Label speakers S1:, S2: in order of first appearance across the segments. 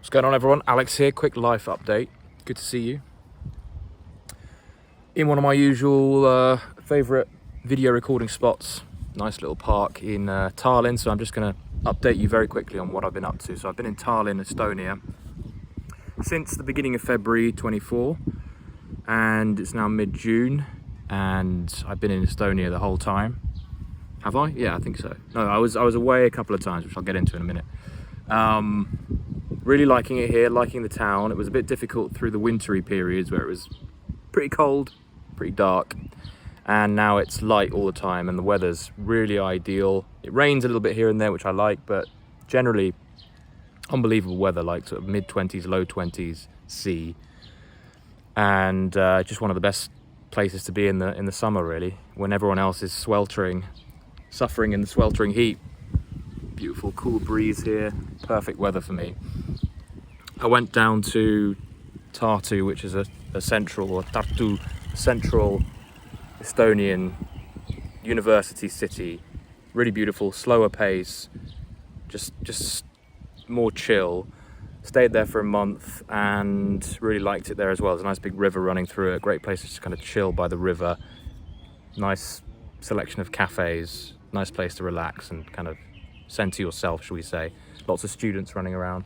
S1: What's going on, everyone? Alex here, quick life update. Good to see you. In one of my usual favourite video recording spots, nice little park in Tallinn. So I'm just going to update you very quickly on what I've been up to. So I've been in Tallinn, Estonia since the beginning of February 24, and it's now mid-June, and I've been in Estonia the whole time. Have I? Yeah, I think so. No, I was away a couple of times, which I'll get into in a minute. Really liking it here, liking the town. It was a bit difficult through the wintry periods where it was pretty cold, pretty dark, and now it's light all the time and the weather's really ideal. It rains a little bit here and there, which I like, but generally unbelievable weather, like sort of mid-20s, low 20s C, and just one of the best places to be in the summer, really, when everyone else is suffering in the sweltering heat. Beautiful cool breeze here, perfect weather for me. I went down to Tartu, which is a central Estonian university city. Really beautiful, slower pace, just more chill. Stayed there for a month and really liked it there as well. There's a nice big river running through it, great place to just kind of chill by the river. Nice selection of cafes, nice place to relax and kind of center yourself, shall we say. Lots of students running around.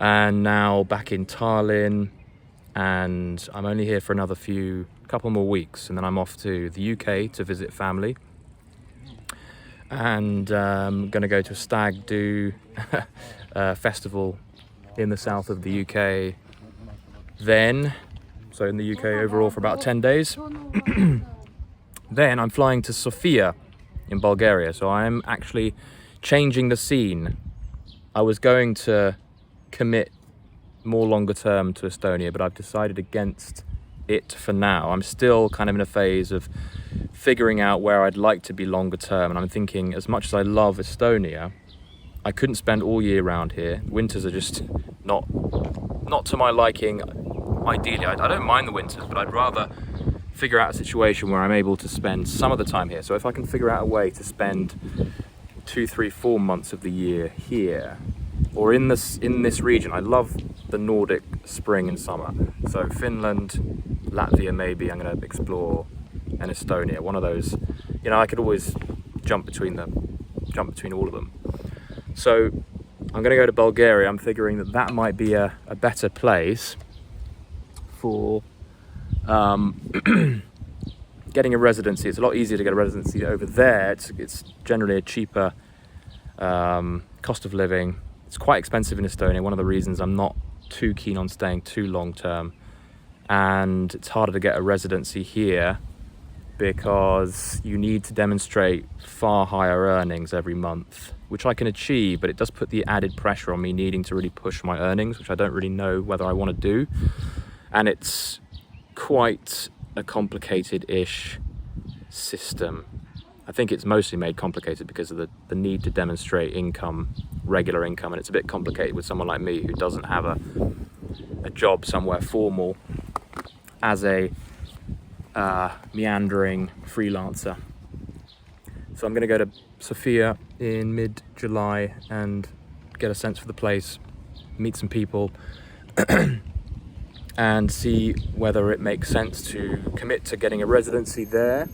S1: And now back in Tallinn, and I'm only here for another couple more weeks, and then I'm off to the UK to visit family. And I'm going to go to a stag do festival in the south of the UK. Then, so in the UK overall for about 10 days. Then I'm flying to Sofia in Bulgaria, so I'm actually changing the scene. I was going to commit more longer term to Estonia, but I've decided against it for now. I'm still kind of in a phase of figuring out where I'd like to be longer term, and I'm thinking, as much as I love Estonia, I couldn't spend all year round here. Winters are just not to my liking. Ideally, I don't mind the winters, but I'd rather figure out a situation where I'm able to spend some of the time here. So if I can figure out a way to spend 2, 3, 4 months of the year here, or in this region. I love the Nordic spring and summer. So Finland, Latvia maybe, I'm going to explore, and Estonia. One of those, I could always jump between all of them. So I'm going to go to Bulgaria. I'm figuring that might be a better place for getting a residency. It's a lot easier to get a residency over there. It's generally a cheaper cost of living. It's quite expensive in Estonia, one of the reasons I'm not too keen on staying too long term. And it's harder to get a residency here because you need to demonstrate far higher earnings every month, which I can achieve, but it does put the added pressure on me needing to really push my earnings, which I don't really know whether I want to do. And it's quite a complicated-ish system. I think it's mostly made complicated because of the need to demonstrate regular income, and it's a bit complicated with someone like me who doesn't have a job somewhere formal as a meandering freelancer. So I'm going to go to Sofia in mid-July and get a sense for the place, meet some people, and see whether it makes sense to commit to getting a residency there.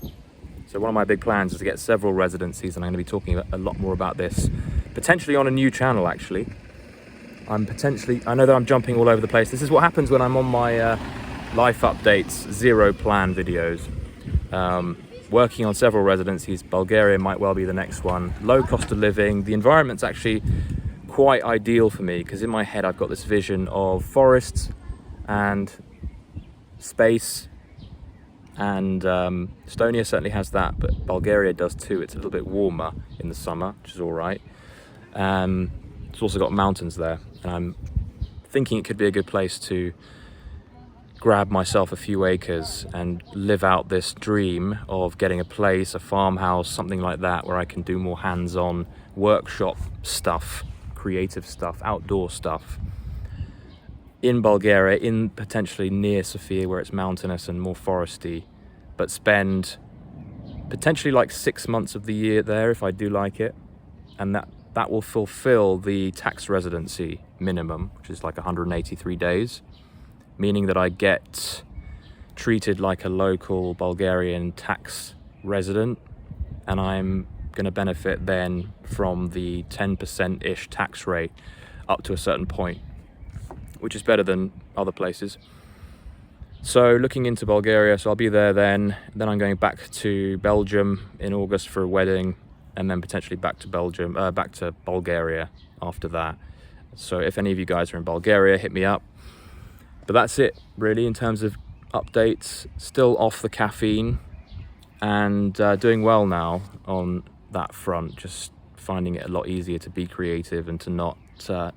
S1: So one of my big plans is to get several residencies, and I'm going to be talking a lot more about this, potentially on a new channel, actually. I know that I'm jumping all over the place. This is what happens when I'm on my life updates, zero plan videos. Working on several residencies. Bulgaria might well be the next one. Low cost of living. The environment's actually quite ideal for me, because in my head I've got this vision of forests and space. And Estonia certainly has that, but Bulgaria does too. It's a little bit warmer in the summer, which is all right. It's also got mountains there, and I'm thinking it could be a good place to grab myself a few acres and live out this dream of getting a place, a farmhouse, something like that, where I can do more hands-on workshop stuff, creative stuff, outdoor stuff in Bulgaria, in potentially near Sofia, where it's mountainous and more foresty, but spend potentially like 6 months of the year there if I do like it, and that will fulfill the tax residency minimum, which is like 183 days, meaning that I get treated like a local Bulgarian tax resident, and I'm going to benefit then from the 10%-ish tax rate up to a certain point, which is better than other places. So looking into Bulgaria, so I'll be there then I'm going back to Belgium in August for a wedding, and then potentially back to Bulgaria after that. So if any of you guys are in Bulgaria, hit me up. But that's it really in terms of updates. Still off the caffeine, and doing well now on that front, just finding it a lot easier to be creative and to not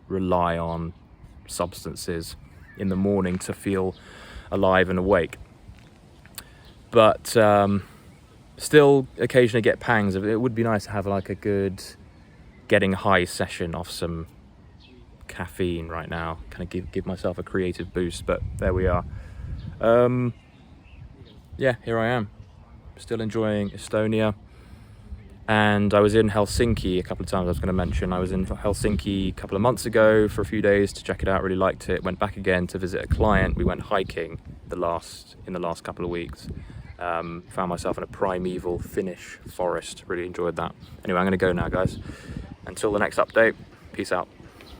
S1: rely on substances in the morning to feel alive and awake. But still occasionally get pangs of it. It would be nice to have like a good getting high session off some caffeine right now, kind of give myself a creative boost. But there we are. Yeah, here I am, still enjoying Estonia. And I was in Helsinki a couple of times. I was going to mention I was in Helsinki a couple of months ago for a few days to check it out. Really liked it. Went back again to visit a client. We went hiking in the last couple of weeks. Found myself in a primeval Finnish forest. Really enjoyed that. Anyway, I'm going to go now, guys. Until the next update, peace out.